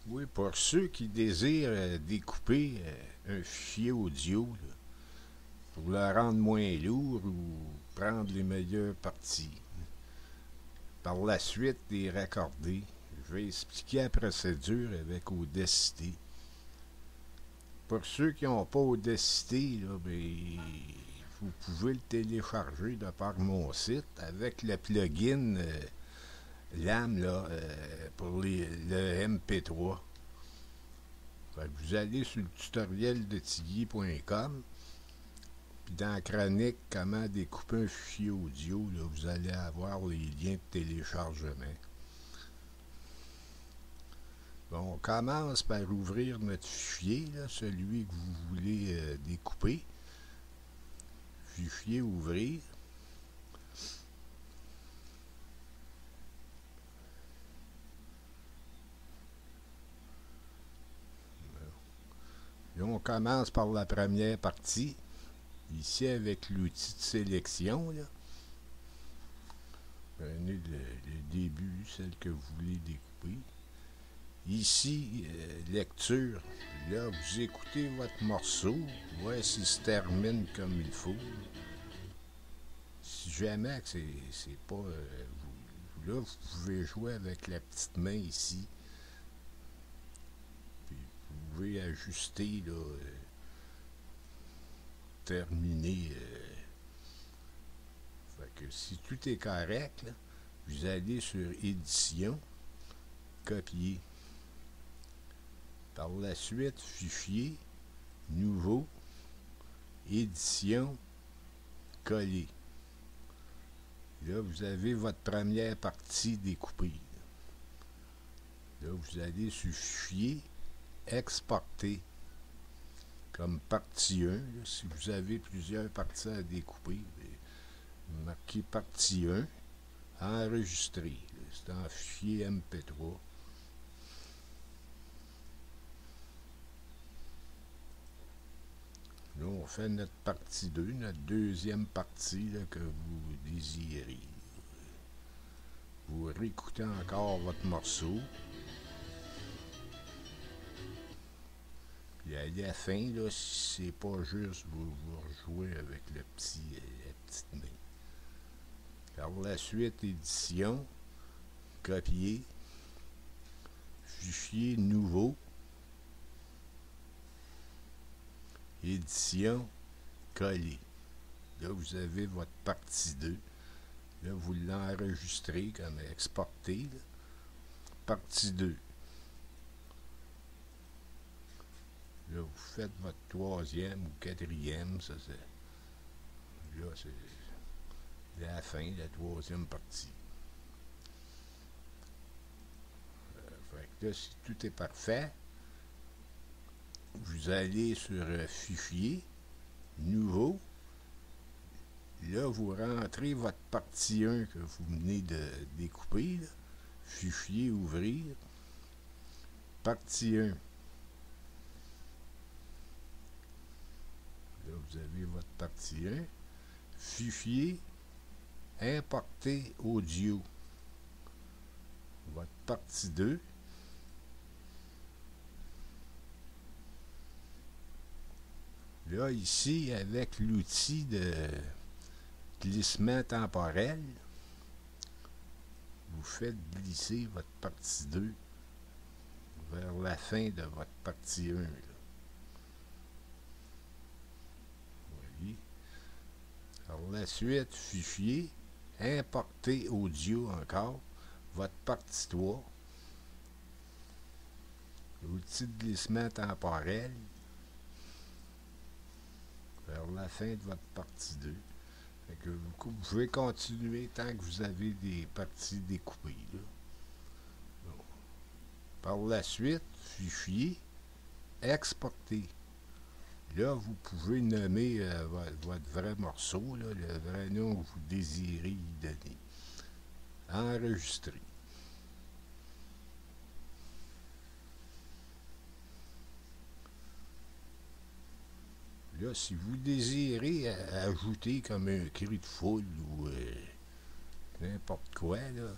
Oui, pour ceux qui désirent découper un fichier audio là, pour le rendre moins lourd ou prendre les meilleures parties. Par la suite, les raccorder. Je vais expliquer la procédure avec Audacity. Pour ceux qui n'ont pas Audacity, là, ben, vous pouvez le télécharger de par mon site avec le plugin LAM là, pour le MP3. Vous allez sur le tutoriel de tigui.com, puis dans la chronique comment découper un fichier audio, là, vous allez avoir les liens de téléchargement. Bon, on commence par ouvrir notre fichier, là, celui que vous voulez découper. Fichier ouvrir. Là, on commence par la première partie. Ici, avec l'outil de sélection, là. Prenez le début, celle que vous voulez découper. Ici, lecture. Là, vous écoutez votre morceau. Voyez s'il se termine comme il faut. Si jamais que c'est pas... là, vous pouvez jouer avec la petite main ici. Puis vous pouvez ajuster, là, terminer. Fait que si tout est correct, là, vous allez sur Édition, Copier. Par la suite, Fichier, Nouveau, Édition, Coller. Là, vous avez votre première partie découpée. Là, vous allez sur Fichier, Exporter, comme partie 1. Là, si vous avez plusieurs parties à découper, marquez partie 1, enregistrer. C'est en fichier MP3. Là, on fait notre partie 2, notre deuxième partie là, que vous désirez. Vous réécoutez encore votre morceau. Puis à la fin, là, si c'est pas juste, vous rejouez avec la petite main. Par la suite, édition, copier, fichier nouveau, édition, coller. Là, vous avez votre partie 2. Là, vous l'enregistrez comme exporter. Là. Partie 2. Là, vous faites votre troisième ou quatrième. Ça, c'est... Là, c'est la fin de la troisième partie. Fait que là, si tout est parfait, vous allez sur Fichier, Nouveau. Là, vous rentrez votre partie 1 que vous venez de découper. Là. Fichier, Ouvrir. Partie 1. Là, vous avez votre partie 1. Fichier, Importer audio. Votre partie 2. Là, ici, avec l'outil de glissement temporel, vous faites glisser votre partie 2 vers la fin de votre partie 1. Là. Voyez. Par la suite, fichier, importer audio encore, votre partie 3, l'outil de glissement temporel, vers la fin de votre partie 2. Fait que vous pouvez continuer tant que vous avez des parties découpées. Là. Bon. Par la suite, fichier, exporter. Là, vous pouvez nommer votre vrai morceau, là, le vrai nom que vous désirez y donner. Enregistrer. Là, si vous désirez ajouter comme un cri de foule ou n'importe quoi, là,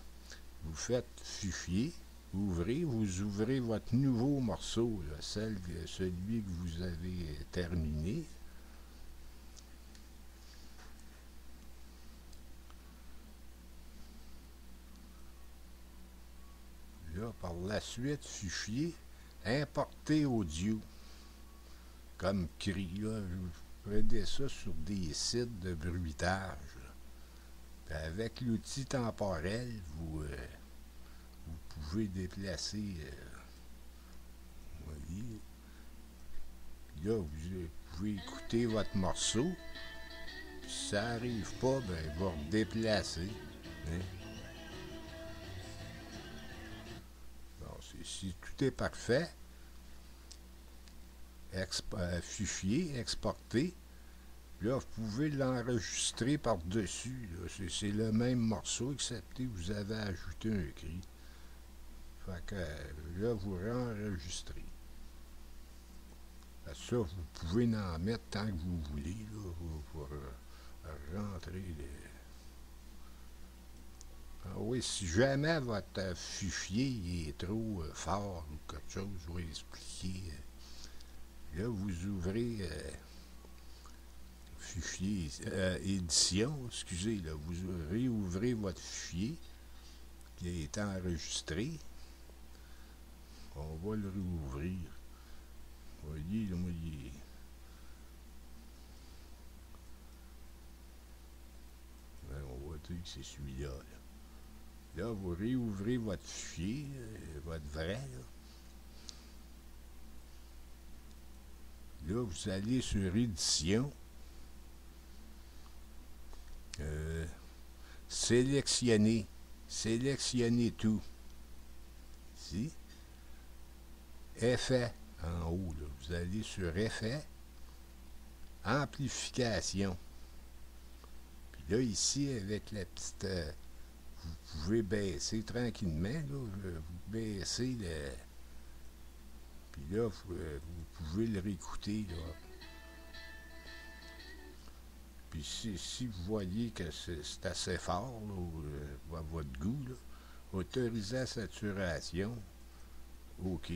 vous faites Fichier, vous ouvrez votre nouveau morceau, là, celui que vous avez terminé. Là, par la suite, fichier, importer audio, comme cri. Là, vous prenez ça sur des sites de bruitage. Avec l'outil temporel, vous pouvez déplacer. Vous voyez. Là, vous pouvez écouter votre morceau. Si ça n'arrive pas, ben, il va redéplacer. Hein? Bon, si tout est parfait, fichier, exporter. Là, vous pouvez l'enregistrer par-dessus. C'est le même morceau, excepté que vous avez ajouté un cri. Fait que là, vous réenregistrez. Ça, vous pouvez en mettre tant que vous voulez. Là, pour rentrer les... Ah oui, si jamais votre fichier est trop fort ou quelque chose, je vais expliquer. Là, vous ouvrez fichier édition, excusez, là, vous réouvrez votre fichier qui a été enregistré. On va le réouvrir. Vous voyez, là, moi, on va dire que c'est celui-là. Là, vous réouvrez votre fichier, votre vrai. Là, vous allez sur édition. Sélectionner tout. Ici. Effet en haut. Là. Vous allez sur effet. Amplification. Puis là, ici, avec la petite... vous pouvez baisser tranquillement. Là, vous baissez le... Puis là, vous pouvez le réécouter. Là. Puis si vous voyez que c'est assez fort, là, à votre goût, là, autorisez la saturation. OK.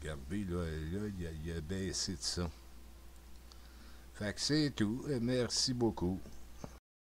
Regardez, là il a baissé de ça. Fait que c'est tout. Merci beaucoup.